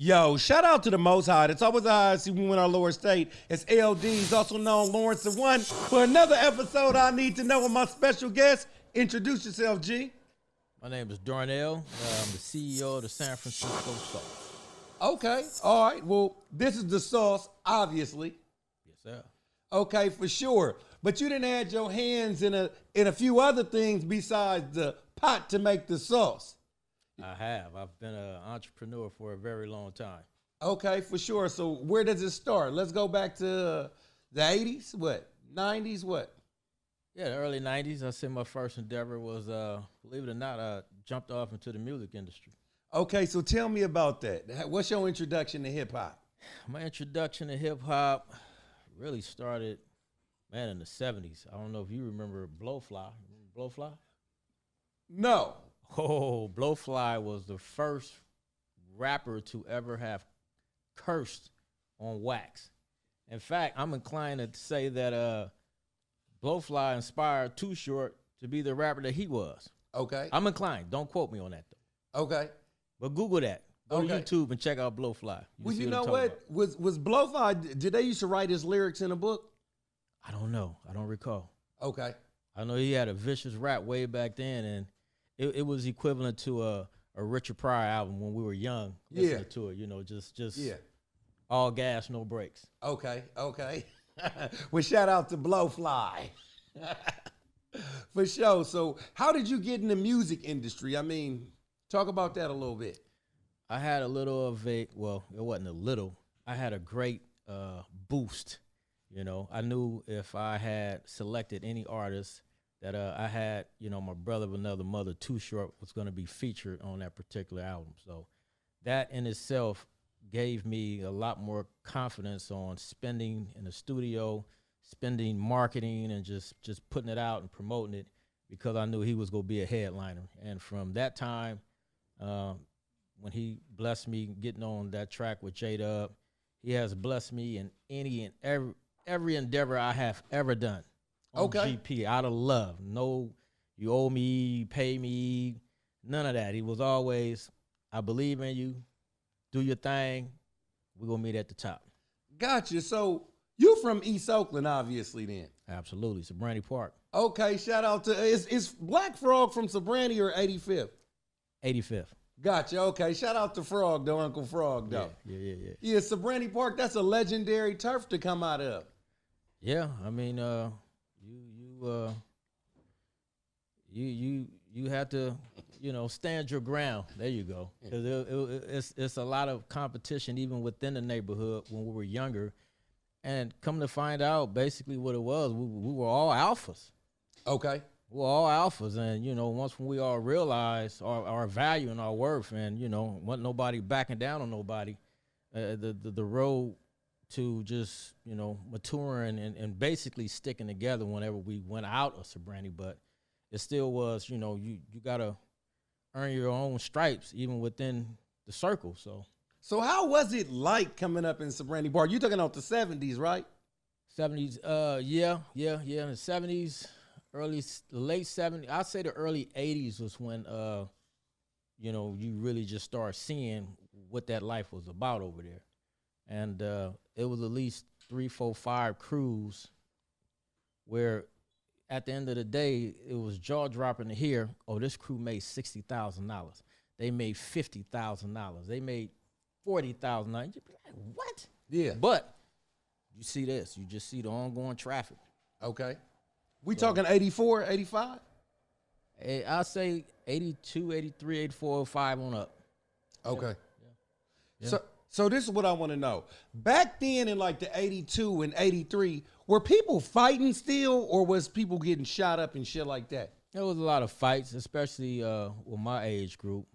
Yo, shout out to the Most High. It's always a high see when we win our lower state. It's L-Deez, also known Lawrence the One, for another episode I Need to Know with my special guest. Introduce yourself, G. My name is Darnell. I'm the CEO of the San Francisco Sause. Okay, all right. Well, this is the sauce, obviously. Yes, sir. Okay, for sure. But you didn't add your hands in a few other things besides the pot to make the sauce. I have. I've been an entrepreneur for a very long time. Okay, for sure. So where does it start? Let's go back to the 80s, what? 90s, what? Yeah, the early 90s. I said my first endeavor was, believe it or not, I jumped off into the music industry. Okay, so tell me about that. What's your introduction to hip-hop? My introduction to hip-hop really started, man, in the 70s. I don't know if you remember Blowfly. Remember Blowfly? No. Oh, Blowfly was the first rapper to ever have cursed on wax. In fact, I'm inclined to say that Blowfly inspired Too Short to be the rapper that he was. Okay. I'm inclined. Don't quote me on that, though. Okay. But Google that. Go Okay. to YouTube and check out Blowfly. Well, you know what? Was Blowfly, did they used to write his lyrics in a book? I don't know. I don't recall. Okay. I know he had a vicious rap way back then, and it was equivalent to a Richard Pryor album when we were young, listening to it. You know, just all gas, no brakes. Okay. Well, shout out to Blowfly. For sure. So how did you get in the music industry? I mean, talk about that a little bit. I had a little of a, well, it wasn't a little. I had a great boost. You know, I knew if I had selected any artist that I had, you know, my brother of another mother, Too Short, was going to be featured on that particular album. So that in itself gave me a lot more confidence on spending in the studio, spending marketing, and just putting it out and promoting it, because I knew he was going to be a headliner. And from that time, when he blessed me getting on that track with J-Dub, he has blessed me in any and every endeavor I have ever done on GP, out of love. No, you owe me, pay me, none of that. He was always, I believe in you, do your thing, we're going to meet at the top. Gotcha. So you from East Oakland, obviously, then? Absolutely, Sobrani Park. Okay, shout out to, is Black Frog from Sobrani or 85th? 85th. Gotcha. Okay, shout out to Frog, though, Uncle Frog, though. Yeah. Yeah, Sobrani Park, that's a legendary turf to come out of. Yeah, I mean, you have to, you know, stand your ground. There you go. 'Cause it's a lot of competition even within the neighborhood when we were younger, and come to find out, basically what it was, we were all alphas. Okay. We were all alphas, and you know, once we all realized our value and our worth, and you know, wasn't nobody backing down on nobody, the road to just, you know, maturing and basically sticking together whenever we went out of Sobrani. But it still was, you know, you got to earn your own stripes even within the circle. So how was it like coming up in Sobrani Park? You talking about the 70s, right? 70s, yeah, in the 70s, late 70s, I'd say the early 80s was when, you know, you really just start seeing what that life was about over there. And it was at least 3, 4, 5 crews where at the end of the day, it was jaw-dropping to hear, oh, this crew made $60,000. They made $50,000. They made $40,000. You'd be like, what? Yeah. But you see this. You just see the ongoing traffic. Okay. We talking 84, 85? I'll say 82, 83, 84, 05 on up. Okay. Yeah. So this is what I want to know. Back then in like the 82 and 83, were people fighting still, or was people getting shot up and shit like that? There was a lot of fights, especially with my age group.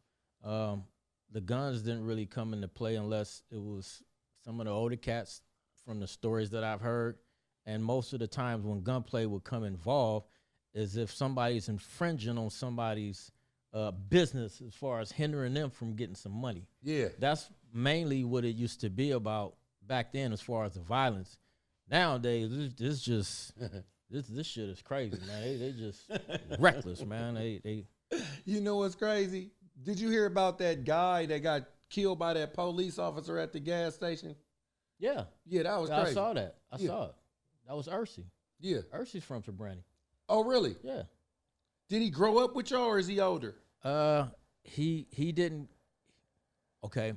The guns didn't really come into play unless it was some of the older cats from the stories that I've heard. And most of the times when gunplay would come involved is if somebody's infringing on somebody's business as far as hindering them from getting some money. Yeah. That's mainly what it used to be about back then as far as the violence. Nowadays, this just this shit is crazy, man. They just reckless, man. They You know what's crazy? Did you hear about that guy that got killed by that police officer at the gas station? Yeah. Yeah, that was I crazy. saw that. I saw it. That was Ursi. Yeah. Ursi's from Sobrani. Oh, really? Yeah. Did he grow up with y'all or is he older? He didn't. Okay.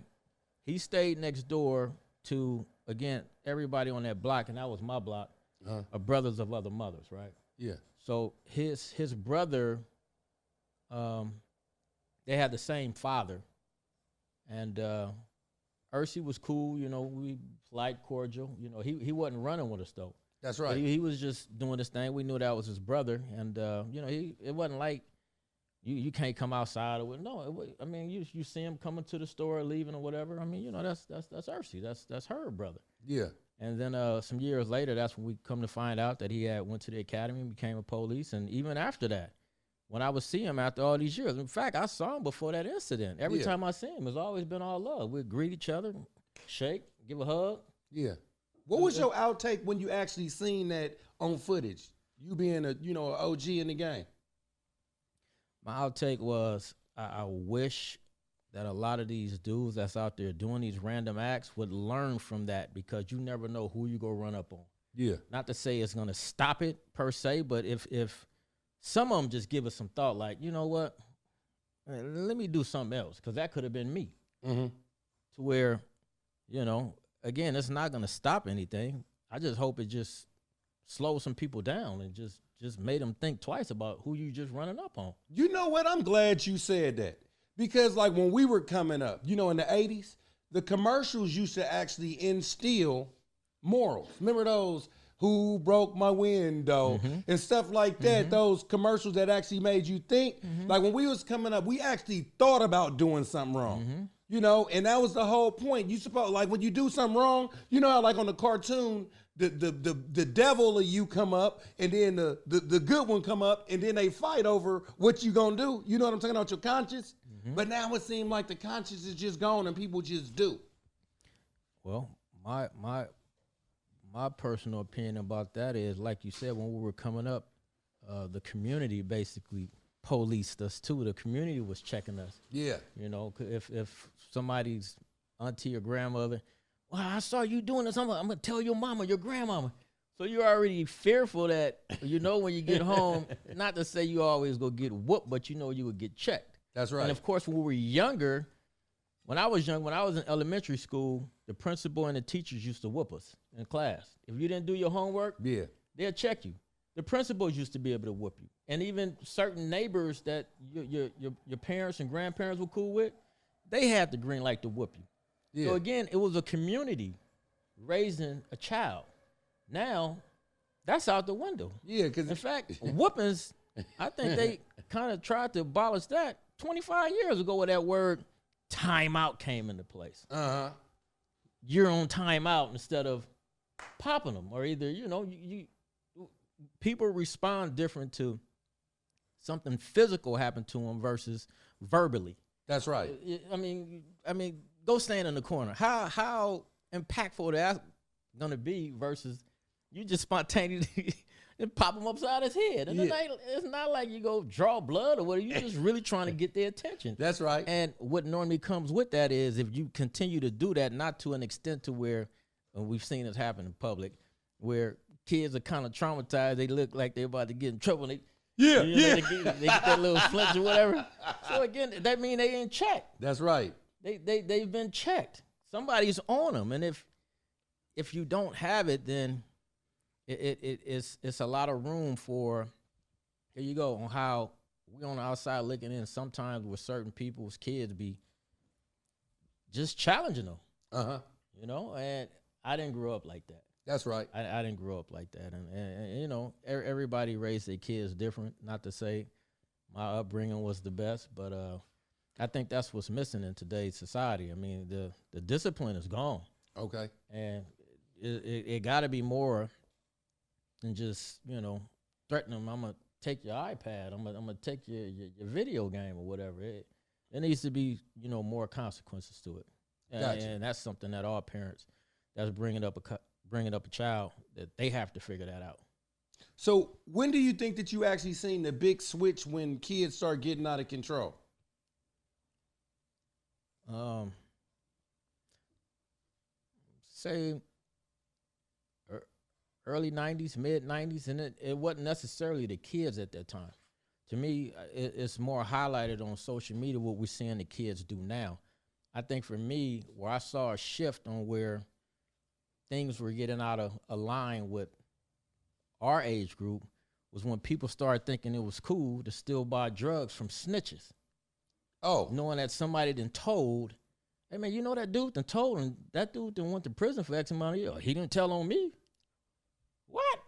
He stayed next door to, again, everybody on that block, and that was my block, are brothers of other mothers, right? Yeah. So his brother, they had the same father, and Ursi was cool, you know, we polite, cordial. You know, he wasn't running with us though. That's right. He was just doing his thing. We knew that was his brother, and you know, it wasn't like you can't come outside or no. I mean, you see him coming to the store, leaving or whatever. I mean, you know, that's Ursi. That's her brother. Yeah. And then some years later, that's when we come to find out that he had went to the academy and became a police. And even after that, when I would see him after all these years, in fact, I saw him before that incident. Every time I see him, it's always been all love. We'd greet each other, shake, give a hug. Yeah. What was your outtake when you actually seen that on footage? You being an OG in the game. My outtake was I wish that a lot of these dudes that's out there doing these random acts would learn from that, because you never know who you go run up on. Yeah. Not to say it's gonna stop it per se, but if some of them just give us some thought, like, you know what, let me do something else, because that could have been me. Mm-hmm. To where, you know, again, it's not gonna stop anything. I just hope it just slows some people down and just made them think twice about who you just running up on. You know what? I'm glad you said that. Because like when we were coming up, you know, in the 80s, the commercials used to actually instill morals. Remember those "Who broke my window" and stuff like that? Those commercials that actually made you think. Like when we was coming up, we actually thought about doing something wrong. You know, and that was the whole point. You supposed, like when you do something wrong, you know how like on the cartoon, the devil of you come up and then the good one come up and then they fight over what you gonna do. You know what I'm talking about, your conscience? But now it seems like the conscience is just gone and people just do. Well, my personal opinion about that is, like you said, when we were coming up, the community basically policed us too. The community was checking us. Yeah. You know, if somebody's auntie or grandmother, well, I saw you doing this, I'm gonna tell your mama, your grandmama. So you're already fearful that, you know, when you get home, not to say you always go get whooped, but you know you would get checked. That's right. And of course, when we were younger, when I was in elementary school, the principal and the teachers used to whoop us in class. If you didn't do your homework, they'll check you. The principals used to be able to whoop you. And even certain neighbors that your parents and grandparents were cool with, they had the green light to whoop you. Yeah. So again, it was a community raising a child. Now, that's out the window. Yeah, because in fact, whoopings, I think they kind of tried to abolish that 25 years ago, where that word timeout came into place. You're on timeout instead of popping them, or either, you know, you people respond different to something physical happen to them versus verbally. That's right. I mean, go stand in the corner. How impactful that's gonna be versus you just spontaneously and pop him upside his head. And it's not like you go draw blood or whatever. You're just really trying to get their attention. That's right. And what normally comes with that is, if you continue to do that, not to an extent to where, and we've seen this happen in public, where kids are kind of traumatized. They look like they're about to get in trouble. They get that little flinch or whatever. So again, that means they in check. That's right. They've been checked. Somebody's on them. And if you don't have it, then it's a lot of room for, here you go, on how we on the outside looking in, sometimes with certain people's kids be just challenging them. You know, and I didn't grow up like that. That's right. I didn't grow up like that. And you know, everybody raised their kids different. Not to say my upbringing was the best, but I think that's what's missing in today's society. I mean, the discipline is gone. Okay. And it got to be more than just, you know, threatening them. I'm going to take your iPad. I'm going to take your video game or whatever. It needs to be, you know, more consequences to it. Gotcha. And that's something that all parents that's bringing up a child, that they have to figure that out. So when do you think that you actually seen the big switch when kids start getting out of control? say early 90s, mid 90s, and it wasn't necessarily the kids at that time. To me, it's more highlighted on social media what we're seeing the kids do now. I think for me, where I saw a shift on where things were getting out of line with our age group was when people started thinking it was cool to still buy drugs from snitches. Oh. Knowing that somebody done told, hey man, you know that dude done told, and that dude done went to prison for X amount of years. He didn't tell on me. What?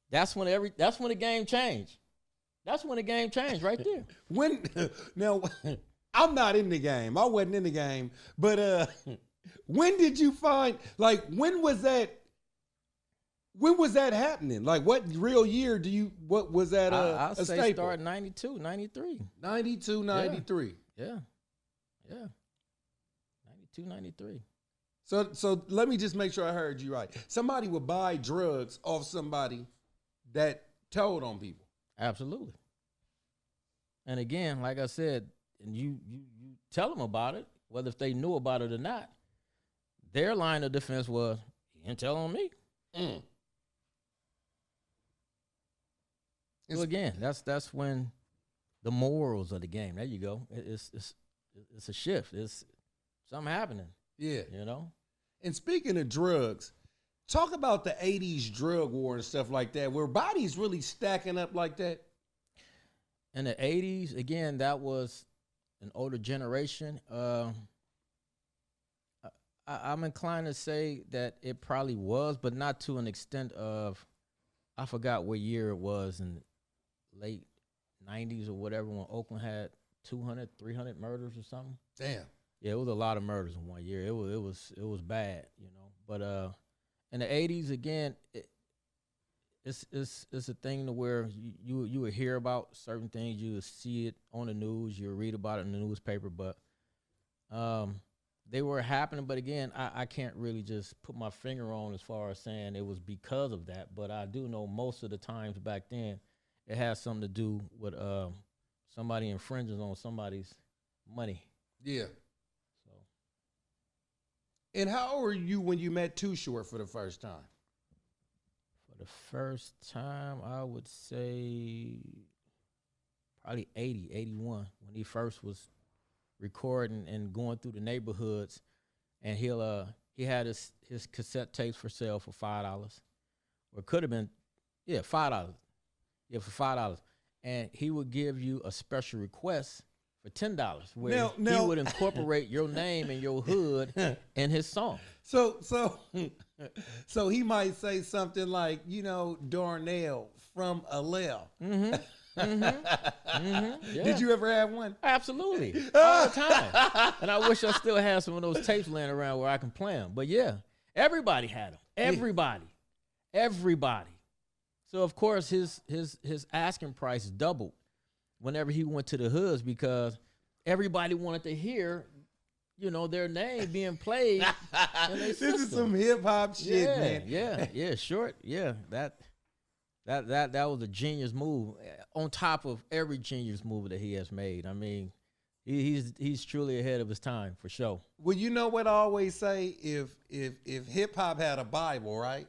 That's when the game changed. That's when the game changed right there. Now, I'm not in the game. I wasn't in the game. But when did you find, like, when was that happening? Like, what real year what was that I'll a say staple? start 92, 93. 92, 93. Yeah. 92, 93. So let me just make sure I heard you right. Somebody would buy drugs off somebody that told on people. Absolutely. And again, like I said, and you tell them about it, whether if they knew about it or not, their line of defense was, he didn't tell on me. So again, that's when the morals of the game. There you go. It's a shift. It's something happening. Yeah. You know? And speaking of drugs, talk about the 80s drug war and stuff like that. Were bodies really stacking up like that? In the 80s, again, that was an older generation. I'm inclined to say that it probably was, but not to an extent of, I forgot what year it was in late 90s or whatever, when Oakland had 200, 300 murders or something. Damn. Yeah, it was a lot of murders in 1 year. It was bad, you know. But in the 80s, again, it's a thing to where you would hear about certain things, you would see it on the news, you would read about it in the newspaper, but they were happening. But again, I can't really just put my finger on as far as saying it was because of that. But I do know most of the times back then, it has something to do with somebody infringing on somebody's money. Yeah. So. And how old were you when you met Too Short for the first time? For the first time, I would say probably 80, 81, when he first was recording and going through the neighborhoods, and he had his cassette tapes for sale for $5, or it could have been, $5. Yeah, for $5, and he would give you a special request for $10, where he would incorporate your name and your hood in his song. So he might say something like, Darnell from L. Yeah. Did you ever have one? Absolutely, all the time. And I wish I still had some of those tapes laying around where I can play them. But yeah, everybody had them. Everybody. So of course his asking price doubled whenever he went to the hoods, because everybody wanted to hear, their name being played in their system. This is some hip hop shit, man. Yeah, short. Yeah, that was a genius move on top of every genius move that he has made. I mean, he's truly ahead of his time for sure. Well, you know what I always say, if hip hop had a Bible, right?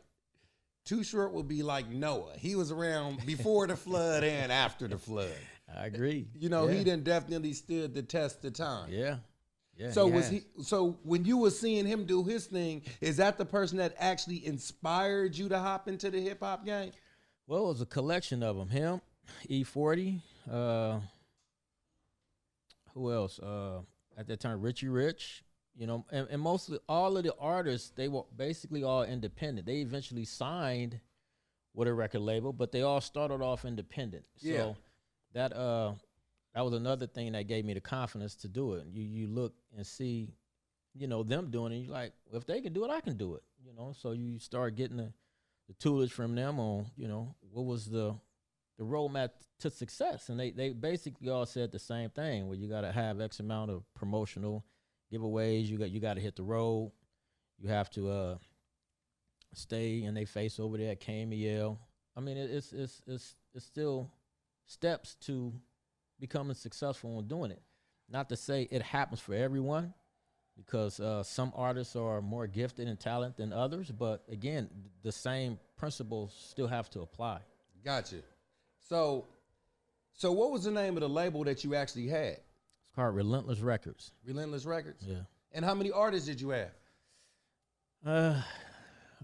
Too Short would be like Noah. He was around before the flood and after the flood. I agree. He done definitely stood the test of time. Yeah. So when you were seeing him do his thing, is that the person that actually inspired you to hop into the hip hop game? Well, it was a collection of them. Him, E40, who else? At that time, Richie Rich, and mostly all of the artists, they were basically all independent. They eventually signed with a record label, but they all started off independent. Yeah. So that was another thing that gave me the confidence to do it. You look and see, them doing it, you're like, well, if they can do it, I can do it. So you start getting the tutelage from them on, what was the roadmap to success. And they basically all said the same thing, where you got to have X amount of promotional giveaways. You got to hit the road. You have to stay in their face over there at KMEL. I mean, it's still steps to becoming successful in doing it. Not to say it happens for everyone, because some artists are more gifted and talented than others. But again, the same principles still have to apply. Gotcha. So what was the name of the label that you actually had? It's called Relentless Records. Relentless Records? Yeah. And how many artists did you have? How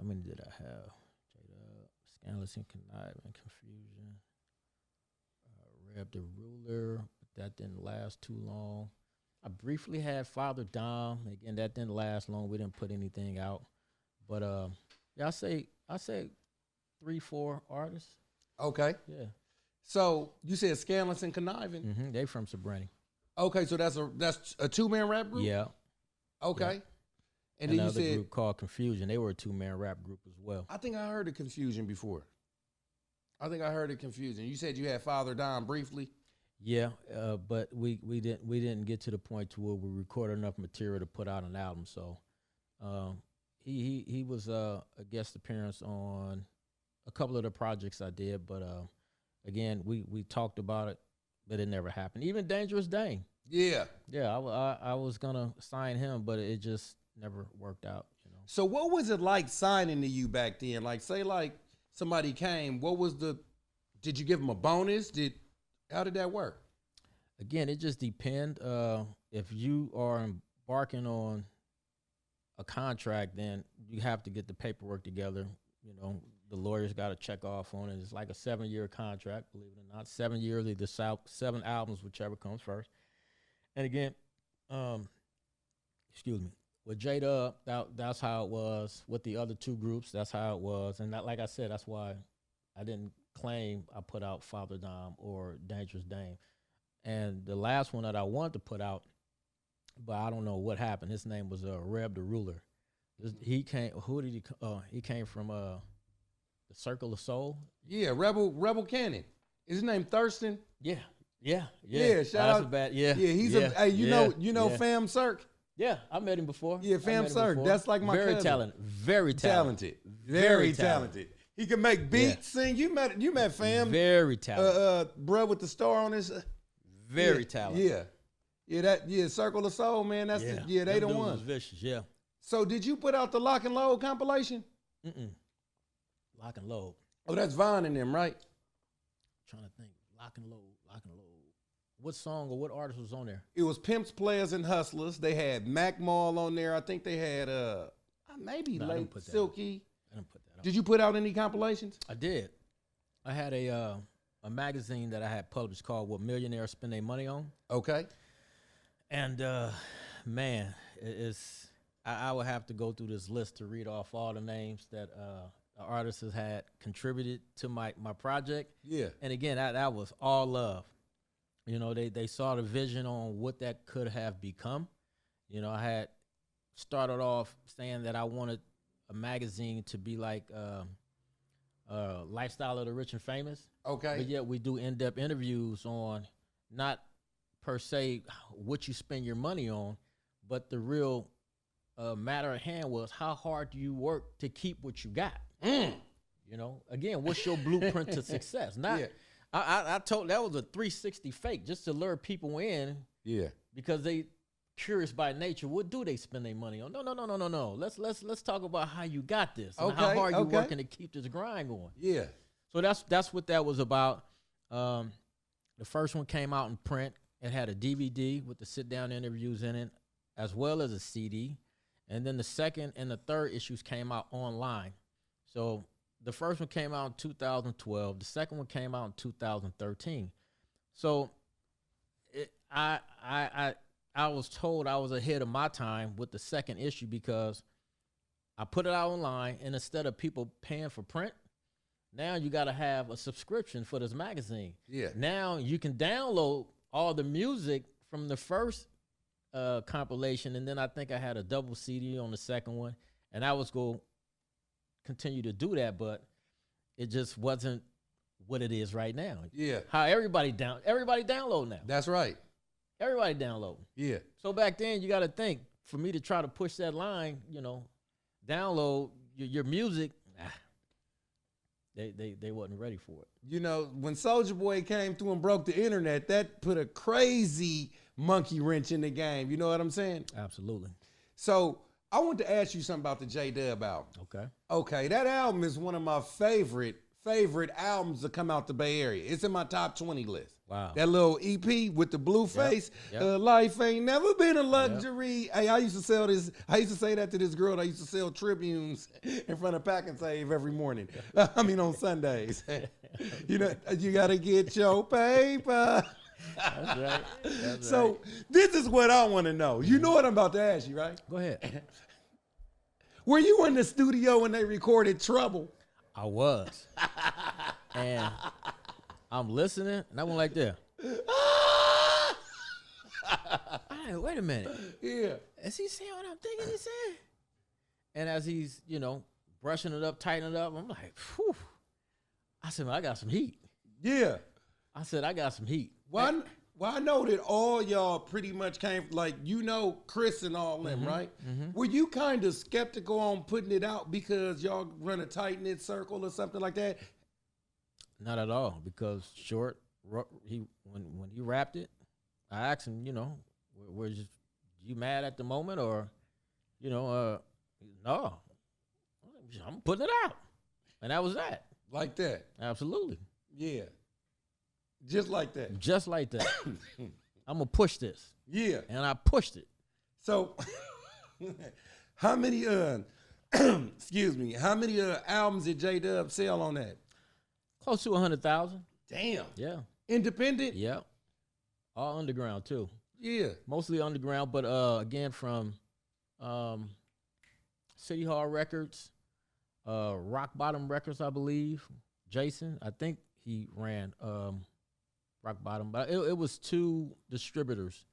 many did I have? Scandalous and Conniving, Confusion, Reb the Ruler, but that didn't last too long. I briefly had Father Dom. Again, that didn't last long. We didn't put anything out. But yeah, I say 3-4 artists. Okay. Yeah. So you said Scandalous and Conniving. Mm-hmm. They from Sabrina. Okay, so that's a 2-man rap group? Yeah. Okay. Yeah. And then you another said group called Confusion. They were a 2-man rap group as well. I think I heard of Confusion before. You said you had Father Dom briefly. Yeah, but we didn't get to the point to where we recorded enough material to put out an album. So he was a guest appearance on a couple of the projects I did. But again, we talked about it, but it never happened. Even Dangerous Dame. Yeah. Yeah, I was gonna sign him, but it just never worked out. You know. So what was it like signing to you back then? Like, say like somebody came, did you give them a bonus? How did that work? Again, it just depends. If you are embarking on a contract, then you have to get the paperwork together. You know, the lawyers got to check off on it. It's like a 7-year contract, believe it or not. 7 years, either 7 albums, whichever comes first. And again, excuse me, with J-Dub, that's how it was. With the other 2 groups, that's how it was. And that, like I said, that's why I didn't claim I put out Father Dom or Dangerous Dame. And the last one that I wanted to put out, but I don't know what happened. His name was Reb the Ruler. He came. Who did he? He came from the Circle of Soul. Yeah, Rebel Cannon. Is his name Thurston? Yeah. Shout out. Yeah. He's you know Fam Cirque. Yeah, I met him before. Yeah, Fam Cirque. That's like my very cousin. talented. Very talented. Very talented. He can make beats, sing. You met Fam. Very talented. Bruh with the star on his. Very talented. Yeah. Circle of Soul, man. That's they the one. Vicious. Yeah. So did you put out the Lock and Load compilation? Lock and Load. Oh, that's Vaughn in them, right? Trying to think. Lock and Load. What song or what artist was on there? It was Pimps, Players, and Hustlers. They had Mac Mall on there. I think they had maybe Late Silky. I didn't put that out. Did you put out any compilations? I did. I had a magazine that I had published called "What Millionaires Spend Their Money On." Okay. And man, I would have to go through this list to read off all the names that the artists had contributed to my project. Yeah. And again, that was all love. You know, they saw the vision on what that could have become. You know, I had started off saying that I wanted a magazine to be like Lifestyle of the Rich and Famous. Okay. But yet we do in-depth interviews on not per se what you spend your money on, but the real matter at hand was how hard do you work to keep what you got? You know, again, what's your blueprint to success? Not. Yeah. I told that was a 360 fake just to lure people in. Yeah. Because they curious by nature. What do they spend their money on? No. Let's talk about how you got this and how hard you're working to keep this grind going. Yeah. So that's what that was about. The first one came out in print. It had a DVD with the sit down interviews in it, as well as a CD. And then the second and the third issues came out online. So the first one came out in 2012. The second one came out in 2013. So I was told I was ahead of my time with the second issue because I put it out online, and instead of people paying for print, now you got to have a subscription for this magazine. Yeah. Now you can download all the music from the first compilation, and then I think I had a double CD on the second one, and I was going to continue to do that, but it just wasn't what it is right now. Yeah. How everybody download now. That's right. Everybody download. Yeah. So back then you got to think, for me to try to push that line, you know, download your music, they wasn't ready for it. You know, when Soulja Boy came through and broke the internet, that put a crazy monkey wrench in the game. You know what I'm saying? Absolutely. So I want to ask you something about the J-Dub album. Okay. Okay, that album is one of my favorite albums to come out the Bay Area. It's in my top 20 list. Wow. That little EP with the blue face. Yep. Life ain't never been a luxury. Hey, I used to sell this. I used to say that to this girl that used to sell Tribunes in front of Pack and Save every morning. I mean, on Sundays. You know, you got to get your paper. That's right. That's So this is what I want to know. You know what I'm about to ask you, right? Go ahead. Were you in the studio when they recorded Trouble? I was. And I'm listening, and I went like this. Wait a minute. Yeah. Is he saying what I'm thinking he's saying? And as he's, brushing it up, tightening it up, I'm like, whew. I said, man, I got some heat. Yeah. I said, I got some heat. Well, I know that all y'all pretty much came, like, Chris and all them, right? Mm-hmm. Were you kind of skeptical on putting it out because y'all run a tight-knit circle or something like that? Not at all, because Short, when he rapped it, I asked him, were you mad at the moment or, no, I'm putting it out. And that was that. Like that? Absolutely. Yeah. Just like that. Just like that. I'm going to push this. Yeah. And I pushed it. So, how many, excuse me, how many albums did J-Dub sell on that? Close to 100,000. Damn. Yeah. Independent? Yeah. All underground, too. Yeah. Mostly underground, but again, from City Hall Records, Rock Bottom Records, I believe. Jason, I think he ran Rock Bottom, but it was 2 distributors.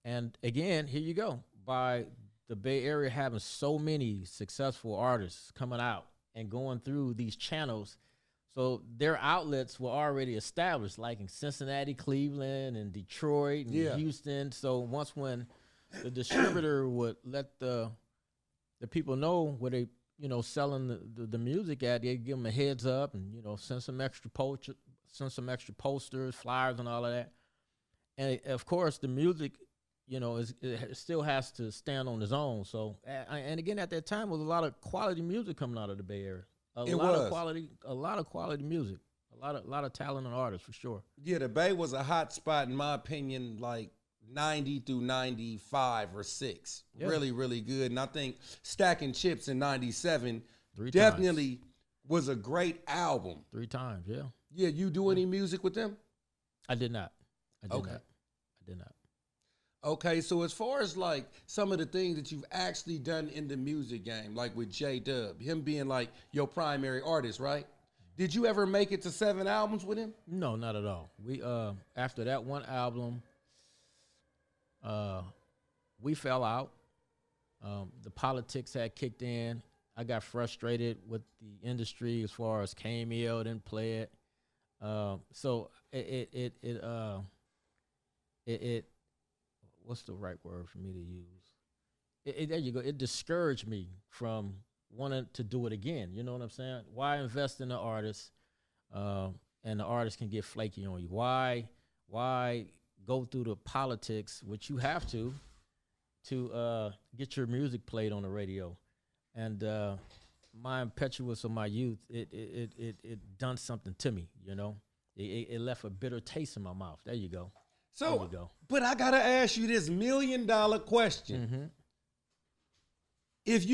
And again, here you go. By the Bay Area having so many successful artists coming out and going through these channels, so their outlets were already established, like in Cincinnati, Cleveland, and Detroit, and Houston. So when the distributor would let the people know where they selling the music at, they give them a heads up and send some extra posters, flyers, and all of that. And of course, the music, it still has to stand on its own. So, and again, at that time, was a lot of quality music coming out of the Bay Area. A lot of quality music, a lot of talent and artists for sure. Yeah, the Bay was a hot spot in my opinion, like 90 through 95 or 6. Yeah. Really, really good. And I think Stacking Chips in 97 definitely was a great album. 3 times, yeah. Yeah, you do any music with them? I did not. I did not. Okay, so as far as like some of the things that you've actually done in the music game, like with J-Dub, him being like your primary artist, right? Did you ever make it to 7 albums with him? No, not at all. We after that one album, we fell out. The politics had kicked in. I got frustrated with the industry as far as C.E.O. didn't play it. So it what's the right word for me to use? There you go. It discouraged me from wanting to do it again. You know what I'm saying? Why invest in the artist, and the artist can get flaky on you? Why go through the politics, which you have to get your music played on the radio? And my impetuous of my youth, it done something to me. It left a bitter taste in my mouth. There you go. So, but I gotta ask you this $1 million question. Mm-hmm. If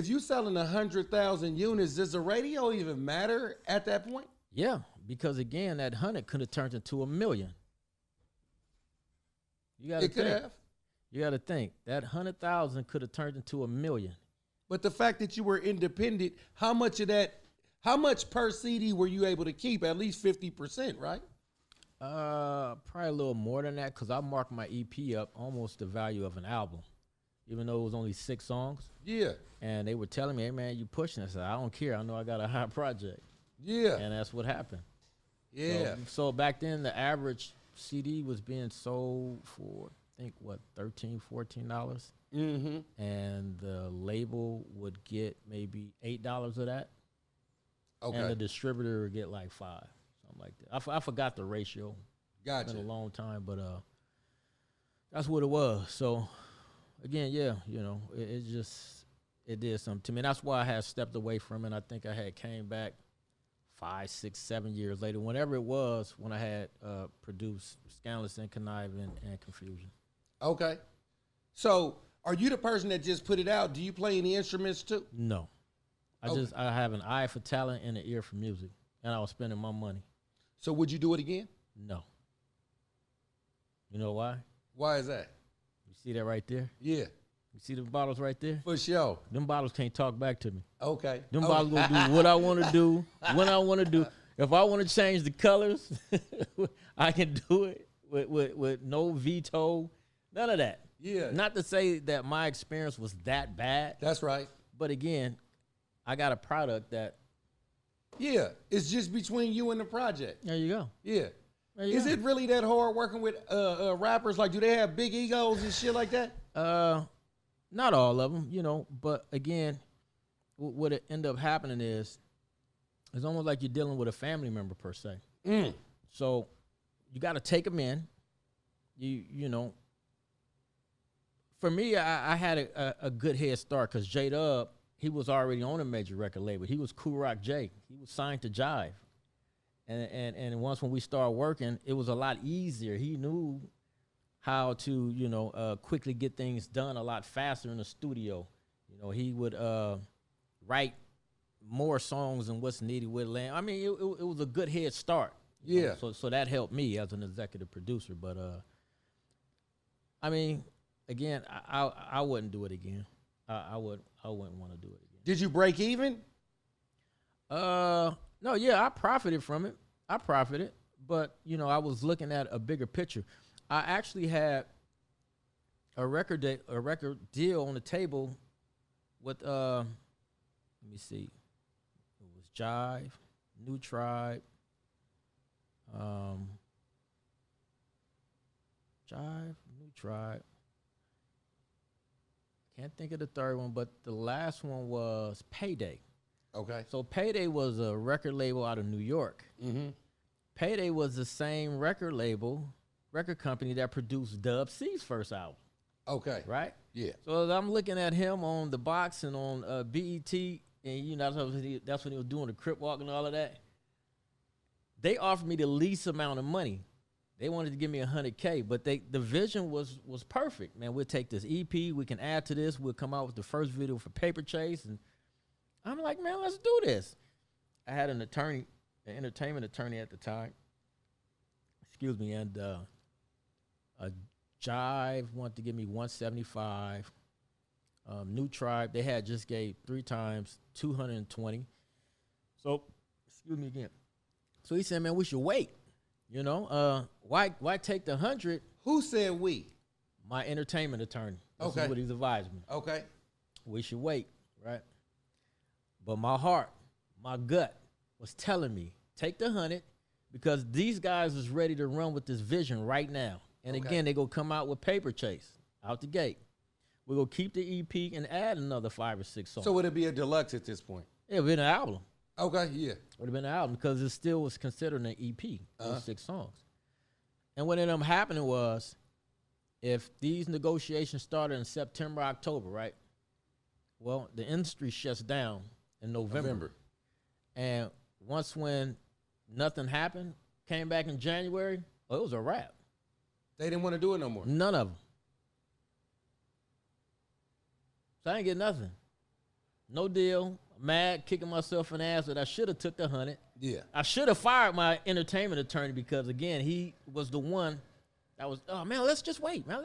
you selling 100,000 units, does the radio even matter at that point? Yeah, because again, that 100 could have turned into 1 million. You gotta think. You gotta think that 100,000 could have turned into 1 million. But the fact that you were independent, how much per CD were you able to keep? At least 50%, right? Probably a little more than that, because I marked my EP up almost the value of an album, even though it was only 6 songs. Yeah. And they were telling me, hey, man, you pushing. I said, I don't care. I know I got a high project. Yeah. And that's what happened. Yeah. So back then, the average CD was being sold for, I think, $13, $14. Mm-hmm. And the label would get maybe $8 of that. Okay. And the distributor would get like $5, something like that. I forgot the ratio. Gotcha. It's been a long time, but that's what it was. So again, yeah, it just it did something to me. And that's why I had stepped away from it. I think I had came back 5, 6, 7 years later, whenever it was, when I had produced Scandalous and Conniving and Confusion. Okay. So, are you the person that just put it out? Do you play any instruments too? No. I have an eye for talent and an ear for music, and I was spending my money. So, would you do it again? No. You know why? Why is that? You see that right there? Yeah. You see the bottles right there? For sure. Them bottles can't talk back to me. Okay. Them bottles gonna do what I want to do, when I want to do. If I want to change the colors, I can do it with no veto, none of that. Yeah. Not to say that my experience was that bad. That's right. But again, I got a product that. Yeah. It's just between you and the project. There you go. Yeah. Is it really that hard working with rappers? Like, do they have big egos and shit like that? Not all of them, but again, what it end up happening is, it's almost like you're dealing with a family member per se. So you got to take them in. For me, I had a good head start because J-Dub, he was already on a major record label. He was Cool Rock J. He was signed to Jive. And once when we started working, it was a lot easier. He knew how to, quickly get things done a lot faster in the studio. He would write more songs than what's needed with land. I mean, it was a good head start. Yeah. So that helped me as an executive producer. But, I mean, again, I wouldn't do it again. I wouldn't want to do it again. Did you break even? No, yeah, I profited from it. But, I was looking at a bigger picture. I actually had a record deal on the table with let me see. It was Jive, New Tribe, Can't think of the third one, but the last one was Payday. Okay. So Payday was a record label out of New York. Mm-hmm. Payday was the same record company that produced Dub C's first album. Okay. Right? Yeah. So I'm looking at him on the box and on BET, and that's when he was doing the Crip Walk and all of that. They offered me the least amount of money. They wanted to give me $100K, but the vision was perfect. Man, we'll take this EP, we can add to this, we'll come out with the first video for Paper Chase, and I'm like, man, let's do this. I had an entertainment attorney at the time. Excuse me, and a Jive wanted to give me $175. New Tribe, they had just gave 3 times $220. So, excuse me again. So he said, man, we should wait. Why take the 100? Who said we? My entertainment attorney. This Okay. is what he's advised me. Okay. We should wait, right? But my heart, my gut was telling me, take the 100 because these guys is ready to run with this vision right now. And again, they go come out with Paper Chase out the gate. We're going to keep the EP and add another 5 or 6 songs. So would it be a deluxe at this point? It would have been an album. Okay, yeah. Would have been an album because it still was considered an EP with 6 songs. And what ended up happening was, if these negotiations started in September, October, right? Well, the industry shuts down in November. And when nothing happened, came back in January, it was a wrap. They didn't want to do it no more. None of them. So I didn't get nothing. No deal. Mad, kicking myself in the ass that I should have took the 100. Yeah. I should have fired my entertainment attorney because, again, he was the one that was, oh, man, let's just wait, man.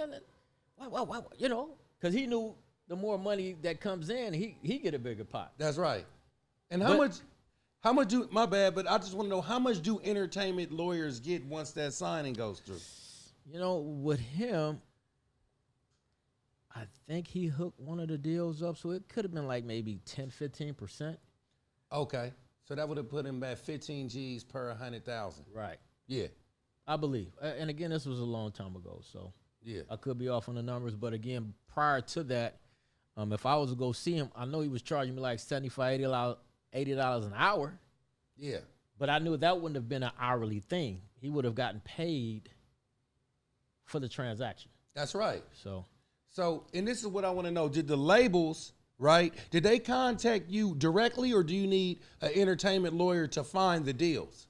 Why, because he knew the more money that comes in, he get a bigger pot. That's right. And how much do, my bad, but I just want to know, how much do entertainment lawyers get once that signing goes through? With him, I think he hooked one of the deals up, so it could have been like maybe 10, 15%. Okay. So that would have put him at 15 G's per 100,000. Right. Yeah. I believe. And again, this was a long time ago, so yeah, I could be off on the numbers. But again, prior to that, if I was to go see him, I know he was charging me like $75, $80 an hour. Yeah. But I knew that wouldn't have been an hourly thing. He would have gotten paid for the transaction. That's right. So, and this is what I want to know. Did the labels, right, did they contact you directly, or do you need an entertainment lawyer to find the deals?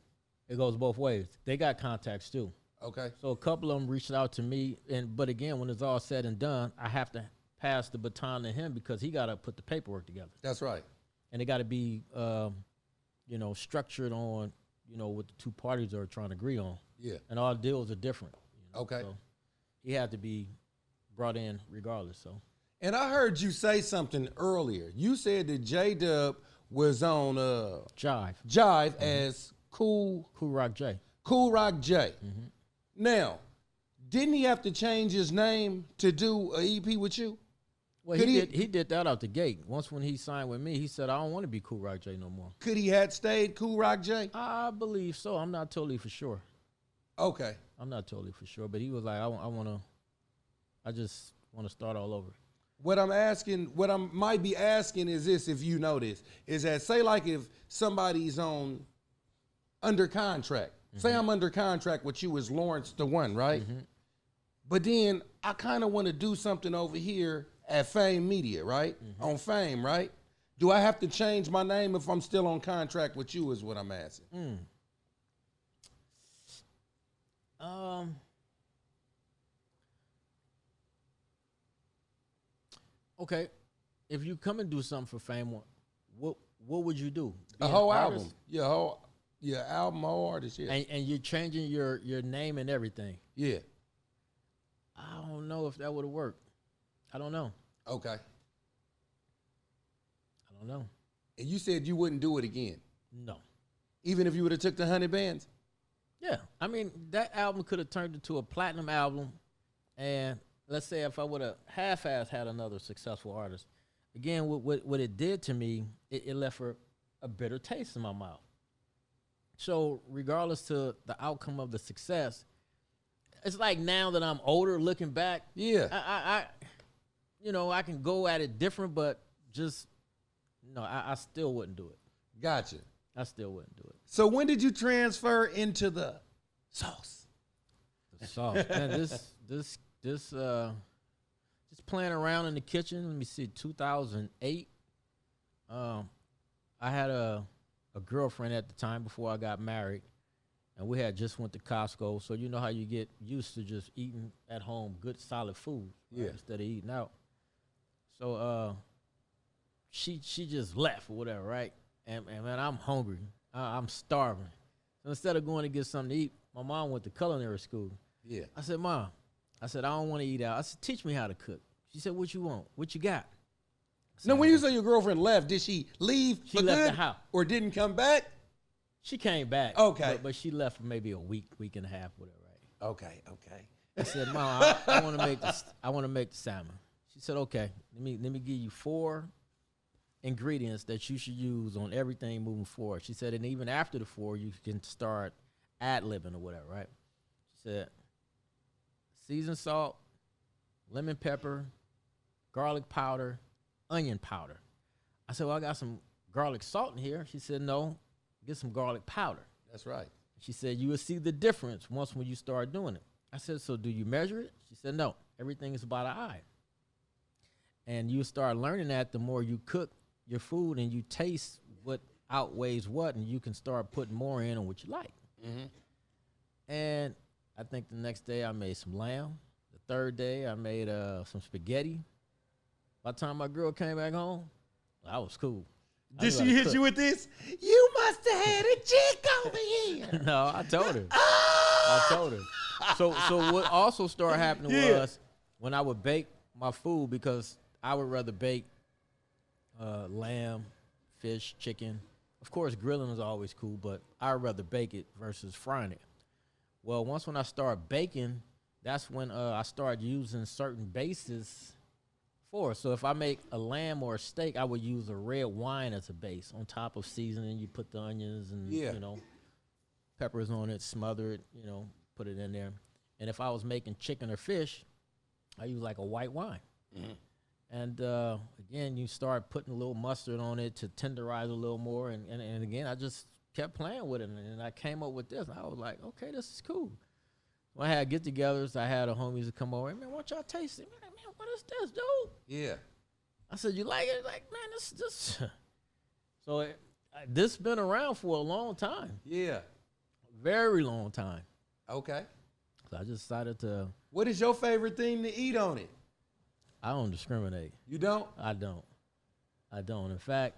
It goes both ways. They got contacts too. Okay. So a couple of them reached out to me, but again, when it's all said and done, I have to pass the baton to him because he got to put the paperwork together. That's right. And it got to be, structured on, what the two parties are trying to agree on. Yeah. And all deals are different. Okay. So he had to be brought in regardless. So. And I heard you say something earlier. You said that J-Dub was on Jive as Cool Rock J. Cool Rock J. Mm-hmm. Now, didn't he have to change his name to do an EP with you? Well, he did that out the gate. Once when he signed with me, he said, I don't want to be Cool Rock J no more. Could he had stayed Cool Rock J? I believe so. I'm not totally for sure. Okay. I'm not totally for sure. But he was like, I just want to start all over. What I might be asking is this, if you know this, is that say like if somebody's under contract, say I'm under contract with you as Lawrence the One, right? Mm-hmm. But then I kind of want to do something over here at Fame Media, right? Mm-hmm. On Fame, right? Do I have to change my name if I'm still on contract with you is what I'm asking. Okay. If you come and do something for Fame, what would you do? A whole album. Your album, whole artist, yeah. And you're changing your name and everything. Yeah. I don't know if that would have worked. I don't know. Okay. I don't know. And you said you wouldn't do it again? No. Even if you would have took the 100 bands? Yeah. I mean, that album could have turned into a platinum album. And let's say if I would have half-assed had another successful artist, again, what it did to me, it left a bitter taste in my mouth. So regardless to the outcome of the success, it's like now that I'm older, looking back, yeah, I can go at it different, but just I still wouldn't do it. Gotcha. I still wouldn't do it. So when did you transfer into the Sauce? The Sauce, man. Just playing around in the kitchen. Let me see, 2008. I had a girlfriend at the time before I got married, and we had just went to Costco. So you know how you get used to just eating at home, good solid food, right, instead of eating out. So she just left or whatever, right? And man, I'm hungry. I'm starving. So instead of going to get something to eat, my mom went to culinary school. Yeah. I said, Mom, I don't want to eat out. I said, teach me how to cook. She said, what you want? What you got? Now, when you say your girlfriend left, did she leave She left good the house. Or didn't come back? She came back. Okay. But she left for maybe a week and a half, whatever, right? Okay. I said, Mom, I want to make the salmon. She said, okay, let me give you 4 ingredients that you should use on everything moving forward. She said, and even after the 4, you can start ad-libbing or whatever, right? She said, seasoned salt, lemon pepper, garlic powder, onion powder. I said, well, I got some garlic salt in here. She said, no, get some garlic powder. That's right. She said, you will see the difference once when you start doing it. I said, so do you measure it? She said, no, everything is about an eye. And you start learning that the more you cook your food and you taste what outweighs what, and you can start putting more in on what you like. Mm-hmm. And I think the next day I made some lamb. The third day I made some spaghetti. By the time my girl came back home, I was cool. Did she hit you with this? You must have had a chick over here. No, I told her. I told her. So what also started happening was when I would bake my food, because I would rather bake lamb, fish, chicken. Of course, grilling is always cool, but I'd rather bake it versus frying it. Well, once when I started baking, that's when I started using certain bases for it. So if I make a lamb or a steak, I would use a red wine as a base. On top of seasoning, you put the onions and peppers on it, smother it, put it in there. And if I was making chicken or fish, I use like a white wine. Mm-hmm. And again, you start putting a little mustard on it to tenderize a little more. And again, I just kept playing with it. And I came up with this. And I was like, okay, this is cool. When I had get-togethers, I had a homies to come over. Man, why don't y'all taste it? Man, what is this, dude? Yeah. I said, you like it? Like, man, this. So this been around for a long time. Yeah. Very long time. Okay. So I just decided to. What is your favorite thing to eat on it? I don't discriminate. You don't? I don't. In fact,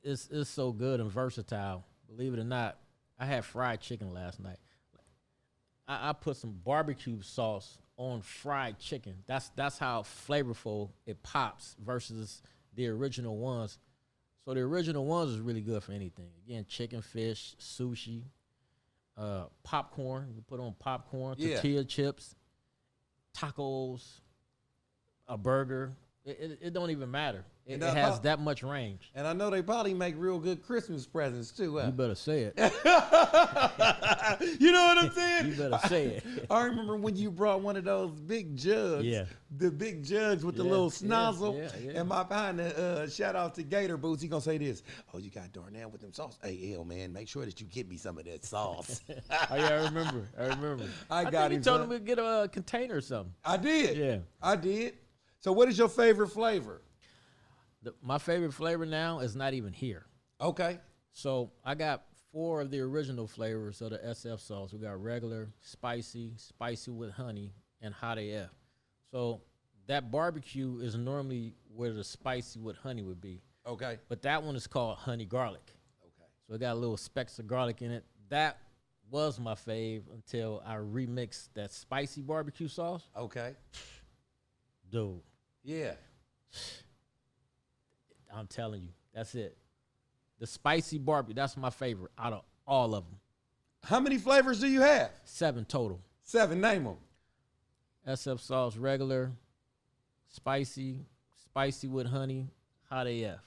it's so good and versatile. Believe it or not, I had fried chicken last night. I put some barbecue sauce on fried chicken. That's how flavorful it pops versus the original ones. So the original ones is really good for anything. Again, chicken, fish, sushi, popcorn. You put on popcorn, tortilla chips, tacos, a burger. It don't even matter. It has that much range. And I know they probably make real good Christmas presents too. You better say it. You know what I'm saying? You better say it. I remember when you brought one of those big jugs. Yeah. The big jugs with the little snozzle. Yeah. And my behind the shout out to Gator Boots, he gonna say this. Oh, you got Darnell with them sauce. Hey, L, man, make sure that you get me some of that sauce. Oh yeah, I remember. I got think him. you told him to get a container or something. I did. Yeah. I did. So what is your favorite flavor? My favorite flavor now is not even here. Okay. So I got 4 of the original flavors of the SF sauce. We got regular, spicy, spicy with honey, and hot AF. So that barbecue is normally where the spicy with honey would be. Okay. But that one is called honey garlic. Okay. So it got a little specks of garlic in it. That was my fave until I remixed that spicy barbecue sauce. Okay. Dude. Yeah. I'm telling you, that's it. The spicy barbecue, that's my favorite out of all of them. How many flavors do you have? 7 total. 7, name them. SF sauce, regular, spicy, spicy with honey, hot AF.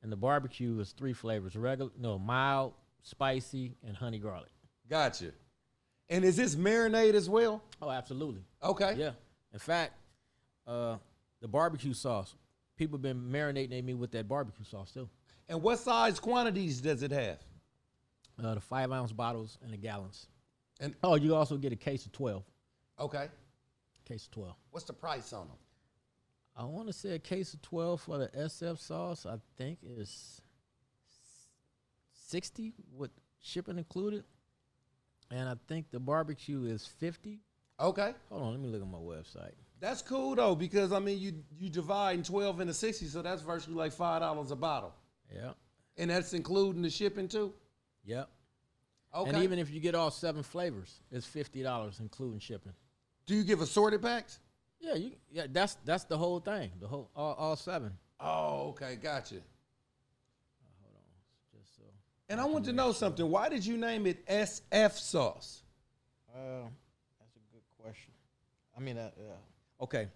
And the barbecue is 3 flavors, mild, spicy, and honey garlic. Gotcha. And is this marinade as well? Oh, absolutely. Okay. Yeah. In fact, the barbecue sauce, people been marinating me with that barbecue sauce too. And what size quantities does it have? The 5-ounce bottles and the gallons. And you also get a case of 12. Okay. Case of 12. What's the price on them? I want to say a case of 12 for the SF sauce, I think is $60 with shipping included. And I think the barbecue is $50. Okay. Hold on, let me look at my website. That's cool though, because I mean you divide 12 into 60, so that's virtually like $5 a bottle. Yeah. And that's including the shipping too? Yep. Okay. And even if you get all 7 flavors, it's $50 including shipping. Do you give assorted packs? Yeah, that's the whole thing. The whole all 7. Oh, okay, gotcha. Hold on. Just so. And I want to know something. Why did you name it SF sauce? That's a good question. I mean, okay.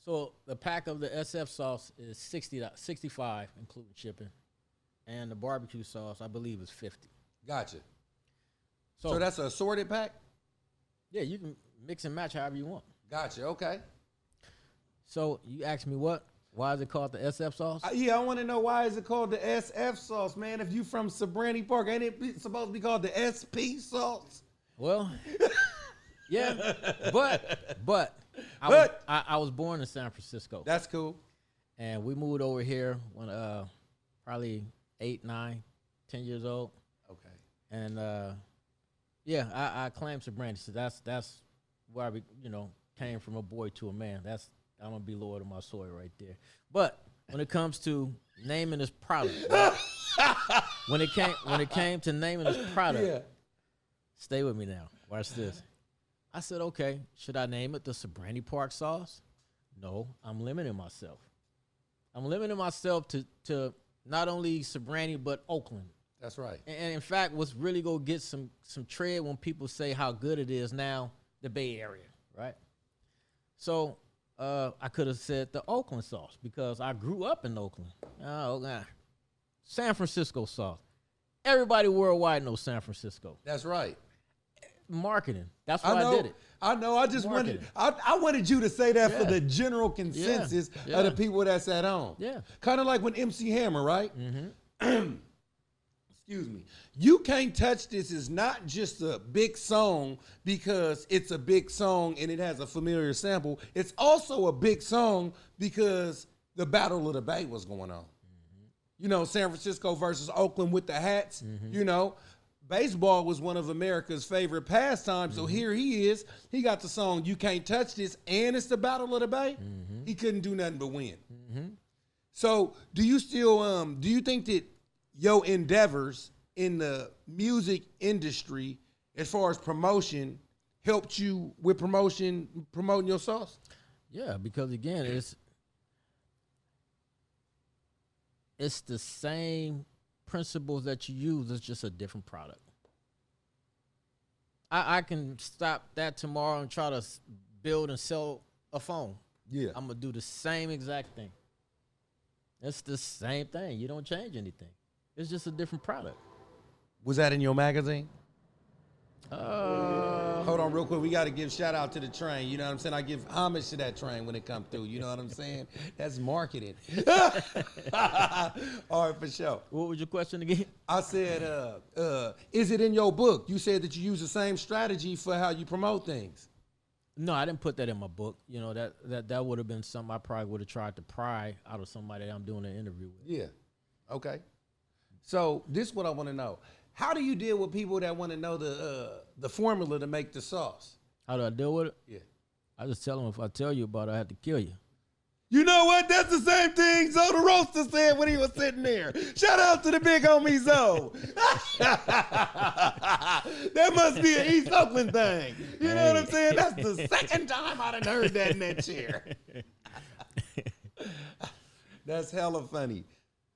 So the pack of the SF sauce is $65, including shipping, and the barbecue sauce I believe is $50. Gotcha. So So that's an assorted pack? yeah, you can mix and match however you want. Gotcha, okay. So you asked me why is it called the SF sauce? Yeah, I want to know why is it called the SF sauce, man? If you from Sabrani Park, ain't it supposed to be called the SP sauce? Well, yeah, but I was born in San Francisco, That's cool. and we moved over here when probably 8, 9, 10 years old, Okay. and yeah, I claim Sabrani. So that's where I came from, a boy to a man. I'm gonna be loyal to my soil right there. But when it comes to naming this product, right, when it came to naming this product, Yeah. stay with me now. Watch this. I said, okay, should I name it the Sabrani Park sauce? No, I'm limiting myself. I'm limiting myself to not only Sabrani but Oakland. That's right. And in fact, what's really gonna get some tread when people say how good it is now, the Bay Area, right? So I could have said the Oakland sauce because I grew up in Oakland. Oh, God. San Francisco sauce. Everybody worldwide knows San Francisco. That's right. Marketing. That's why I did it. I know. I just wanted. I wanted you to say that for the general consensus of the people that's at home. Yeah. Kind of like when MC Hammer, right? Mm-hmm. excuse me, You Can't Touch This is not just a big song because it's a big song and it has a familiar sample. It's also a big song because the Battle of the Bay was going on. You know, San Francisco versus Oakland with the hats. You know, baseball was one of America's favorite pastimes. So here he is. He got the song You Can't Touch This, and it's the Battle of the Bay. He couldn't do nothing but win. So do you still do you think that your endeavors in the music industry as far as promotion helped you with promoting your sauce? Yeah, because again, it's the same principles that you use. It's just a different product. I can stop that tomorrow and try to build and sell a phone. Yeah. I'm going to do the same exact thing. It's the same thing. You don't change anything. It's just a different product. Was that in your magazine? Hold on real quick. We got to give shout out to the train. You know what I'm saying? I give homage to that train when it comes through. You know what I'm saying? That's marketing. All right, for sure. What was your question again? I said, is it in your book? You said that you use the same strategy for how you promote things. No, I didn't put that in my book. You know, that would have been something I probably would have tried to pry out of somebody that I'm doing an interview with. Yeah. Okay. So this is what I want to know. How do you deal with people that want to know the formula to make the sauce? How do I deal with it? Yeah. I just tell them if I tell you about it, I have to kill you. You know what? That's the same thing Zoe the Roaster said when he was sitting there. Shout out to the big homie Zoe. That must be an East Oakland thing. You know what I'm saying? That's the second time I done heard that in that chair. That's hella funny.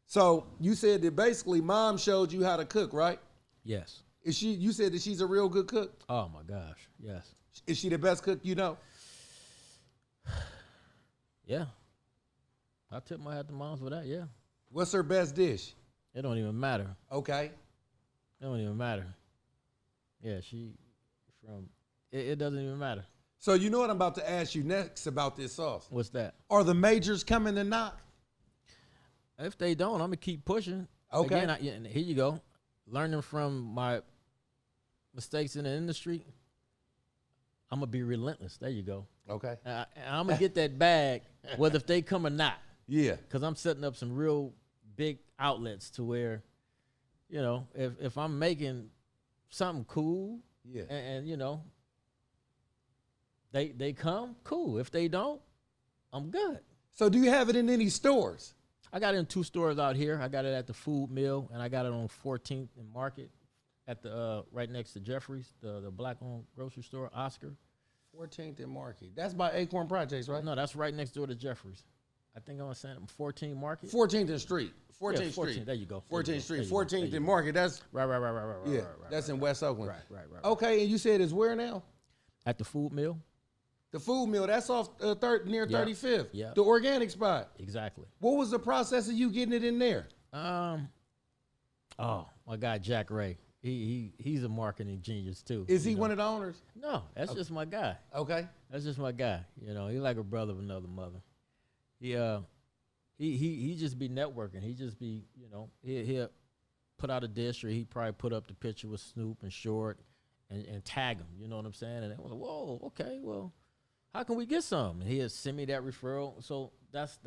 So you said that basically mom showed you how to cook, right? Yes. Is she? You said that she's a real good cook? Oh my gosh, yes. Is she the best cook you know? Yeah. I tip my hat to moms for that, yeah. What's her best dish? It don't even matter. Okay. It don't even matter. Yeah, it doesn't even matter. So you know what I'm about to ask you next about this sauce? What's that? Are the majors coming to knock? If they don't, I'm going to keep pushing. Okay. Again, here you go. Learning from my mistakes in the industry, I'm going to be relentless. There you go. Okay. I'm going to get that bag, whether if they come or not. Yeah. Because I'm setting up some real big outlets to where, you know, if I'm making something cool, yeah, and you know, they come, cool. If they don't, I'm good. So do you have it in any stores? I got it in 2 stores out here. I got it at the Food Mill, and I got it on 14th and Market at the right next to Jeffrey's, the black-owned grocery store, Oscar. 14th and Market. That's by Acorn Projects, right? No, that's right next door to Jeffrey's. I think I'm saying 14th Market. 14th and Street. 14th yeah, Street. There you go. 14th Street. 14th and Market. That's right. Yeah, that's in West Oakland. Right. Okay, and you said it's where now? At the Food Mill. The Food Mill. That's off near 35th. Yeah. The organic spot. Exactly. What was the process of you getting it in there? Oh, my guy Jack Ray. He's a marketing genius too. Is he one of the owners? No, that's just my guy. Okay. That's just my guy. You know, he's like a brother of another mother. He just be networking. He just be, you know, he'll put out a dish, or he probably put up the picture with Snoop and Short and tag him. You know what I'm saying? And I was like, whoa, okay, well, how can we get some? And he'll send me that referral. So that's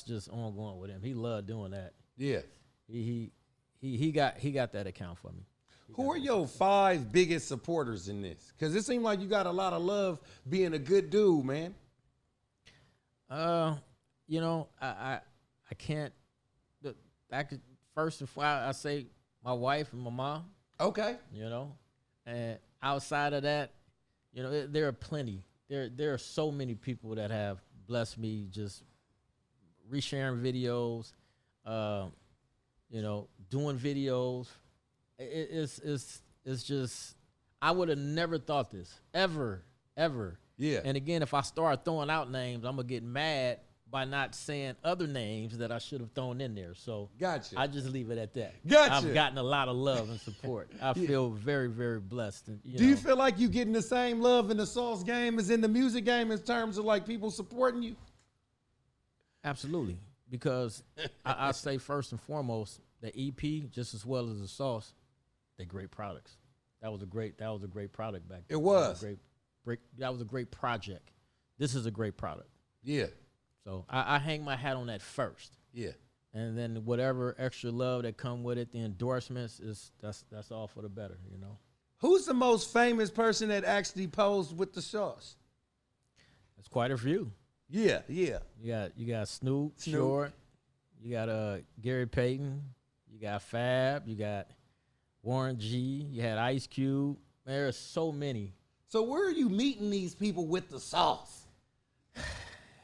just ongoing with him. He loved doing that. Yeah. He got that account for me. Who are your 5 biggest supporters in this? Because it seems like you got a lot of love being a good dude, man. You know, I can't. First and foremost, I say my wife and my mom. Okay. You know, and outside of that, you know, there are plenty. There are so many people that have blessed me, just resharing videos, you know, doing videos. It's just, I would have never thought this ever. Yeah. And again, if I start throwing out names, I'm gonna get mad by not saying other names that I should have thrown in there. So gotcha. I just leave it at that. Gotcha. I've gotten a lot of love and support. I feel very, very blessed. And, Do you feel like you getting the same love in the sauce game as in the music game in terms of like people supporting you? Absolutely. Because I say first and foremost, the EP just as well as the sauce, they're great products. That was a great product back then. It was. That was a great project. This is a great product. Yeah. So I hang my hat on that first. Yeah. And then whatever extra love that come with it, the endorsements that's all for the better, you know. Who's the most famous person that actually posed with the sauce? That's quite a few. Yeah, yeah. You got Snoop Short, you got Gary Payton, you got Fab, you got Warren G, you had Ice Cube. There are so many. So where are you meeting these people with the sauce?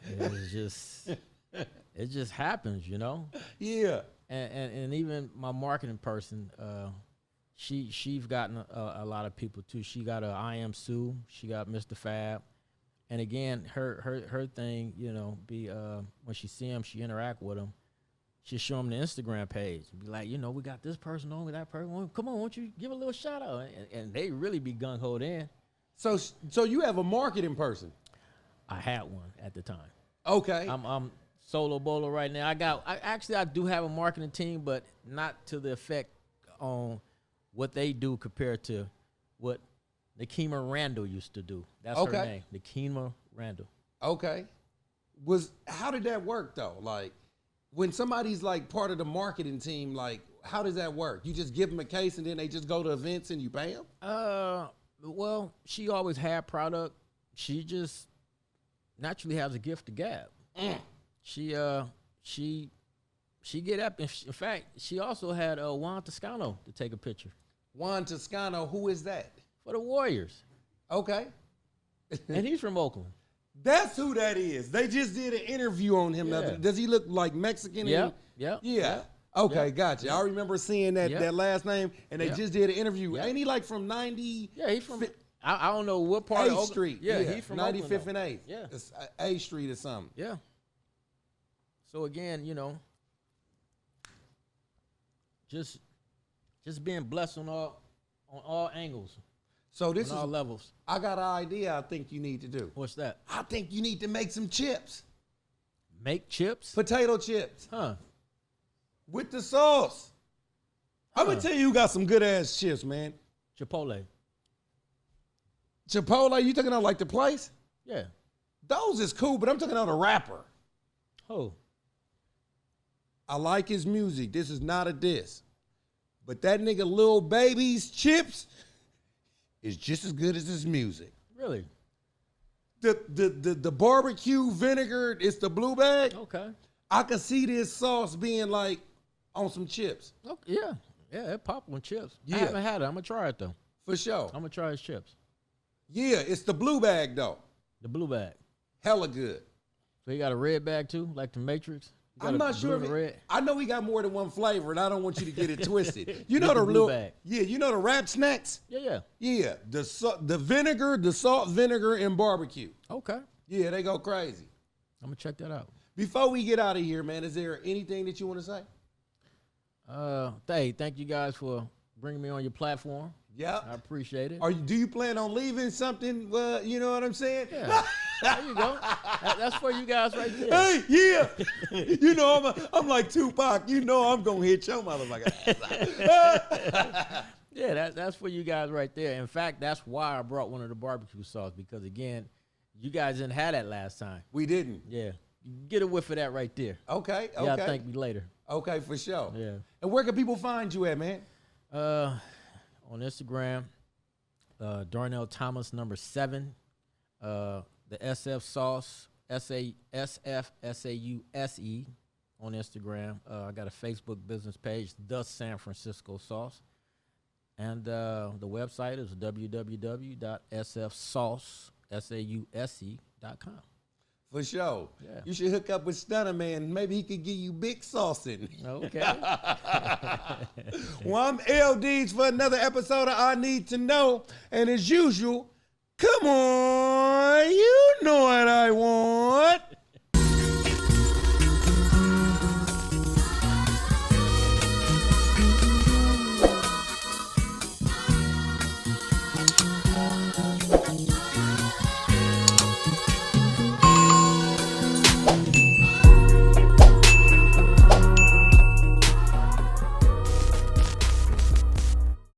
It just happens, you know. Yeah. And even my marketing person, she's gotten a lot of people too. She got I Am Sue. She got Mr. Fab. And again, her thing, you know, when she see him, she interact with him. She show him the Instagram page. Be like, you know, we got this person on with that person. Well, come on, won't you give a little shout out? And they really be gung ho in. So you have a marketing person? I had one at the time. Okay. I'm solo bolo right now. I do have a marketing team, but not to the effect on what they do compared to what Nakima Randall used to do. That's her name, Nakima Randall. Okay. How did that work though? Like when somebody's like part of the marketing team, like how does that work? You just give them a case and then they just go to events and you pay them? Well, she always had product. She just naturally has a gift to gab. She get up. In fact, she also had Juan Toscano to take a picture. Juan Toscano, who is that? For the Warriors. Okay. And he's from Oakland. That's who that is. They just did an interview on him. Yeah. Does he look like Mexican? Yeah. Okay, gotcha. I remember seeing that last name, and they just did an interview. Ain't he like from 90? Yeah, he's from. I don't know what part of Oakland. Street. Yeah, he's from 95th Oakland, and 8th. Yeah, it's A Street or something. Yeah. So again, you know, just being blessed on all angles. So this on all levels. I got an idea. I think you need to do. What's that? I think you need to make some chips. Make chips? Potato chips. Huh? With the sauce. I'm gonna tell you, who got some good ass chips, man. Chipotle. Chipotle, you talking about like the place? Yeah. Those is cool, but I'm talking about a rapper. Who? I like his music. This is not a diss. But that nigga Lil Baby's chips is just as good as his music. Really? The barbecue vinegar, it's the blue bag. Okay. I could see this sauce being like on some chips. Okay. Yeah. Yeah, it pop on chips. Yeah. I haven't had it. I'm gonna try it though. For sure. I'm gonna try his chips. Yeah, it's the blue bag though. The blue bag. Hella good. So you got a red bag too, like the Matrix? I'm not sure if red. I know he got more than one flavor, and I don't want you to get it twisted. You know the the blue little bag. Yeah, you know the wrap snacks? Yeah. Yeah, the vinegar, the salt, vinegar, and barbecue. Okay. Yeah, they go crazy. I'm gonna check that out. Before we get out of here, man, is there anything that you want to say? Thank you guys for bringing me on your platform. Yeah, I appreciate it. Do you plan on leaving something? You know what I'm saying? Yeah. There you go. That's for you guys right there. Hey, yeah. You know, I'm like Tupac. You know I'm going to hit your motherfucker. Yeah, that's for you guys right there. In fact, that's why I brought one of the barbecue sauce, because, again, you guys didn't have that last time. We didn't. Yeah. Get a whiff of that right there. Okay. Y'all thank me later. Okay, for sure. Yeah. And where can people find you at, man? On Instagram, Darnell Thomas #7. The SF Sauce, SFSAUSE on Instagram. I got a Facebook business page, The San Francisco Sauce. And the website is www.sfsauce.com. For sure. Yeah. You should hook up with Stunner Man. Maybe he could give you big saucing. Okay. Well, I'm L-Deez for another episode of I Need to Know. And as usual, come on, you know what I want.